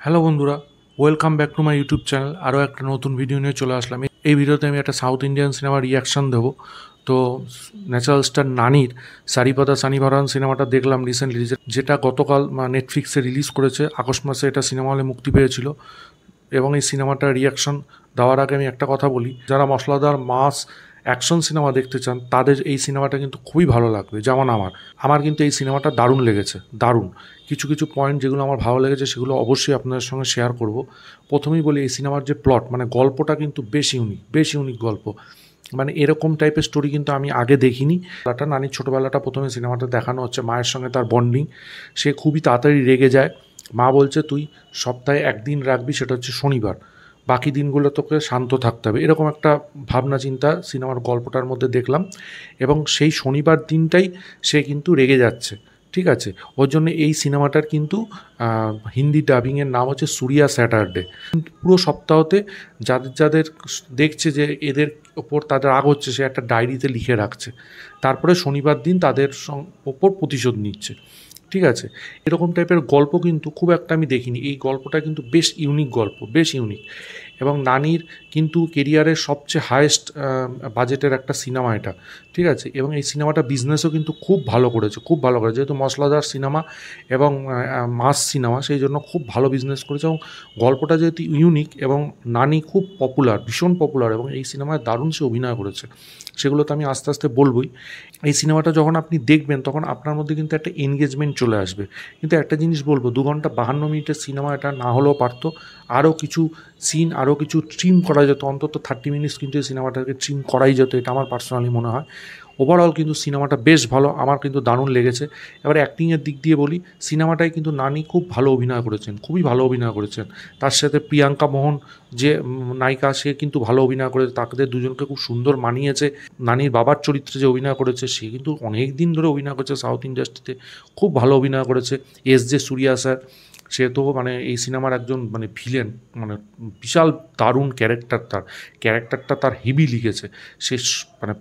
Hello বন্ধুরা, welcome back to my YouTube channel. আরও একটা নতুন ভিডিও নিয়ে চলে আসলাম। এই ভিডিওতে আমি একটা সাউথ ইন্ডিয়ান সিনেমার রিয়াকশান দেবো। তো ন্যাচারাল স্টার নানির সারিপাদা সানিভারান সিনেমাটা দেখলাম রিসেন্টলি, যেটা গতকাল নেটফ্লিক্সে রিলিজ করেছে। আগস্ট মাসে এটা সিনেমা হলে মুক্তি পেয়েছিল। এবং এই সিনেমাটার রিয়াকশন দেওয়ার আগে আমি একটা কথা বলি, যারা মশলাদার মাস অ্যাকশন সিনেমা দেখতে চান তাদের এই সিনেমাটা কিন্তু খুবই ভালো লাগবে। যেমন আমার কিন্তু এই সিনেমাটা দারুণ লেগেছে, দারুণ। কিছু কিছু পয়েন্ট যেগুলো আমার ভালো লেগেছে সেগুলো অবশ্যই আপনাদের সঙ্গে শেয়ার করব। প্রথমেই বলি, এই সিনেমার যে প্লট, গল্পটা কিন্তু বেশ ইউনিক গল্প। এরকম টাইপের স্টোরি কিন্তু আমি আগে দেখিনি। নানির ছোটোবেলাটা প্রথমে সিনেমাটা দেখানো হচ্ছে, মায়ের সঙ্গে তার বন্ডিং। সে খুবই তাড়াতাড়ি রেগে যায়। মা বলছে তুই সপ্তাহে একদিন রাখবি, সেটা হচ্ছে শনিবার, বাকি দিনগুলো তোকে শান্ত থাকতে হবে। এরকম একটা ভাবনা চিন্তা সিনেমার গল্পটার মধ্যে দেখলাম। এবং সেই শনিবার দিনটাই সে কিন্তু রেগে যাচ্ছে, ঠিক আছে। ওর জন্য এই সিনেমাটার কিন্তু হিন্দি ডাবিংয়ের নাম হচ্ছে সুরিয়া স্যাটারডে। পুরো সপ্তাহতে যাদের যাদের দেখছে যে এদের ওপর তাদের রাগ হচ্ছে, সে একটা ডায়েরিতে লিখে রাখছে, তারপরে শনিবার দিন তাদের ওপর প্রতিশোধ নিচ্ছে, ঠিক আছে। এরকম টাইপের গল্প কিন্তু খুব একটা আমি দেখিনি। এই গল্পটা কিন্তু বেশ ইউনিক গল্প, বেশ ইউনিক। এবং নানির কিন্তু কেরিয়ারের সবচেয়ে হায়েস্ট বাজেটের একটা সিনেমা এটা, ঠিক আছে। এবং এই সিনেমাটা বিজনেসও কিন্তু খুব ভালো করেছে, খুব ভালো করেছে। যেহেতু মশলাদার সিনেমা এবং মাস সিনেমা, সেই জন্য খুব ভালো বিজনেস করেছে। এবং গল্পটা যেহেতু ইউনিক এবং নানি খুব পপুলার, ভীষণ পপুলার, এবং এই সিনেমায় দারুণ সে অভিনয় করেছে, সেগুলো তো আমি আস্তে আস্তে বলবই। এই সিনেমাটা যখন আপনি দেখবেন তখন আপনার মধ্যে কিন্তু একটা এনগেজমেন্ট চলে আসবে। কিন্তু একটা জিনিস বলবো, 2 ঘন্টা 52 মিনিটের সিনেমা এটা না হলেও পারতো। আরও কিছু সিন, আরও কিছু ট্রিম করা যেত, অন্তত 30 মিনিটস কিন্তু এই সিনেমাটাকে ট্রিম করাই যেত, এটা আমার পার্সোনালি মনে হয়। ওভারঅল কিন্তু সিনেমাটা বেশ ভালো, আমার কিন্তু দারুণ লেগেছে। এবার অ্যাক্টিংয়ের দিক দিয়ে বলি, সিনেমাটায় কিন্তু নানি খুব ভালো অভিনয় করেছেন, খুবই ভালো অভিনয় করেছেন। তার সাথে প্রিয়াঙ্কা মোহন যে নায়িকা, সে কিন্তু ভালো অভিনয় করেছে, তাদের দুজনকে খুব সুন্দর মানিয়েছে। নানির বাবার চরিত্রে যে অভিনয় করেছে, সে কিন্তু অনেক দিন ধরে অভিনয় করেছে সাউথ ইন্ডাস্ট্রিতে, খুব ভালো অভিনয় করেছে। জে সুরিয়া স্যার, সে তো এই সিনেমার একজন ভিলেন, বিশাল দারুণ ক্যারেক্টার। ক্যারেক্টারটা তার হেভি লিখেছে। সে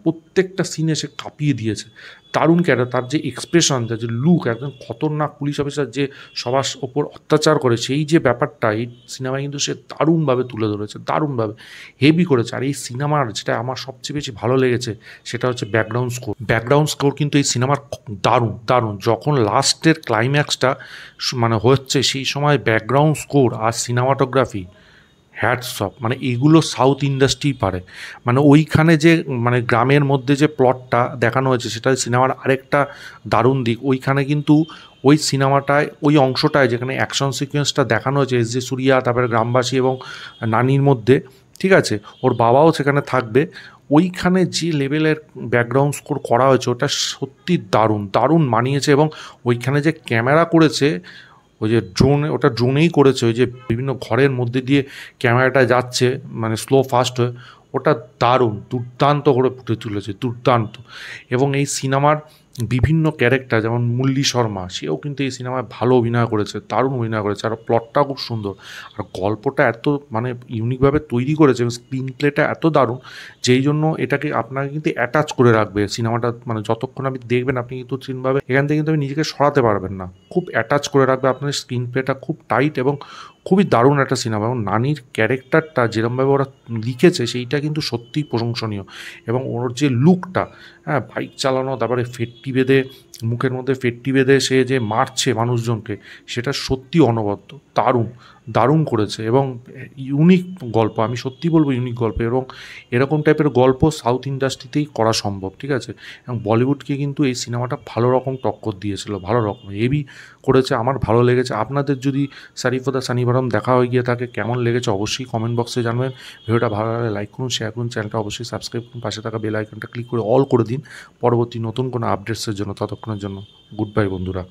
প্রত্যেকটা সিনে সে কাঁপিয়ে দিয়েছে, দারুণ ক্যারেক্টার। তার যে এক্সপ্রেশন, তার যে লুক, একদম খতরনাক পুলিশ অফিসার যে সবার ওপর অত্যাচার করে, সেই যে ব্যাপারটা এই সিনেমায় কিন্তু সে দারুণভাবে তুলে ধরেছে, দারুণভাবে হেভি করেছে। আর এই সিনেমার যেটা আমার সবচেয়ে বেশি ভালো লেগেছে সেটা হচ্ছে ব্যাকগ্রাউন্ড স্কোর কিন্তু এই সিনেমার দারুণ দারুণ। যখন লাস্টের ক্লাইম্যাক্সটা হচ্ছে, সেই সময় ব্যাকগ্রাউন্ড স্কোর আর সিনেমাটোগ্রাফি, হ্যাটস অফ। এগুলো সাউথ ইন্ডাস্ট্রি পারে। ওইখানে যে গ্রামের মধ্যে যে প্লটটা দেখানো হয়েছে, সেটা সিনেমার আরেকটা দারুণ দিক। ওইখানে কিন্তু ওই সিনেমাটায় ওই অংশটায় যেখানে অ্যাকশন সিকোয়েন্সটা দেখানো হয়েছে, জে সুরিয়া, তারপরে গ্রামবাসী এবং নানির মধ্যে, ঠিক আছে, ওর বাবাও সেখানে থাকবে, ওইখানে যে লেভেলের ব্যাকগ্রাউন্ড স্কোর করা হয়েছে, ওটা সত্যি দারুণ দারুণ মানিয়েছে। এবং ওইখানে যে ক্যামেরা করেছে, ওই যে ওটা ড্রোনেই করেছে, ওই যে বিভিন্ন ঘরের মধ্যে দিয়ে ক্যামেরাটা যাচ্ছে, স্লো ফাস্ট হয়ে, ওটা দারুণ দুর্দান্ত করে ফুটে তুলেছে, দুর্দান্ত। এবং এই সিনেমার বিভিন্ন ক্যারেক্টার, যেমন মুল্লি শর্মা, সেও কিন্তু এই সিনেমায় ভালো অভিনয় করেছে, দারুণ অভিনয় করেছে। আর প্লটটাও খুব সুন্দর, আর গল্পটা এত ইউনিকভাবে তৈরি করেছে, স্ক্রিন প্লেটা এত দারুণ, যেই জন্য এটাকে আপনাকে কিন্তু অ্যাটাচ করে রাখবে সিনেমাটা। যতক্ষণ আপনি দেখবেন, আপনি কিন্তু ঠিকভাবে এখান থেকে কিন্তু আপনি নিজেকে সরাতে পারবেন না, খুব অ্যাটাচ করে রাখবে আপনার। স্ক্রিন প্লেটা খুব টাইট এবং খুবই দারুণ একটা সিনেমা। এবং নানির ক্যারেক্টারটা যেরকমভাবে ওরা লিখেছে, সেইটা কিন্তু সত্যিই প্রশংসনীয়। এবং ওর যে লুকটা, হ্যাঁ, বাইক চালানো, তারপরে ফেটটি বেঁধে, মুখের মধ্যে ফেটটি বেঁধে সে যে মারছে মানুষজনকে, সেটা সত্যি অনবদ্য, দারুণ দারুণ করেছে। এবং ইউনিক গল্প, আমি সত্যি বলবো ইউনিক গল্প। এবং এরকম টাইপের গল্প সাউথ ইন্ডাস্ট্রিতেই করা সম্ভব, ঠিক আছে। এবং বলিউডকে কিন্তু এই সিনেমাটা ভালো রকম টক্কর দিয়েছিল, ভালো রকম হেভি করেছে, আমার ভালো লেগেছে। আপনাদের যদি সারিপাদা সানিভারান দেখা হয়ে গিয়ে থাকে, কেমন লেগেছে অবশ্যই কমেন্ট বক্সে জানবেন। ভিডিওটা ভালো লাগলে লাইক করুন, শেয়ার করুন, চ্যানেলটা অবশ্যই সাবস্ক্রাইব করুন, পাশে থাকা বেল আইকনটা ক্লিক করে অল করে দিন পরবর্তী নতুন কোনো আপডেটসের জন্য। ততক্ষণের জন্য গুড বাই বন্ধুরা।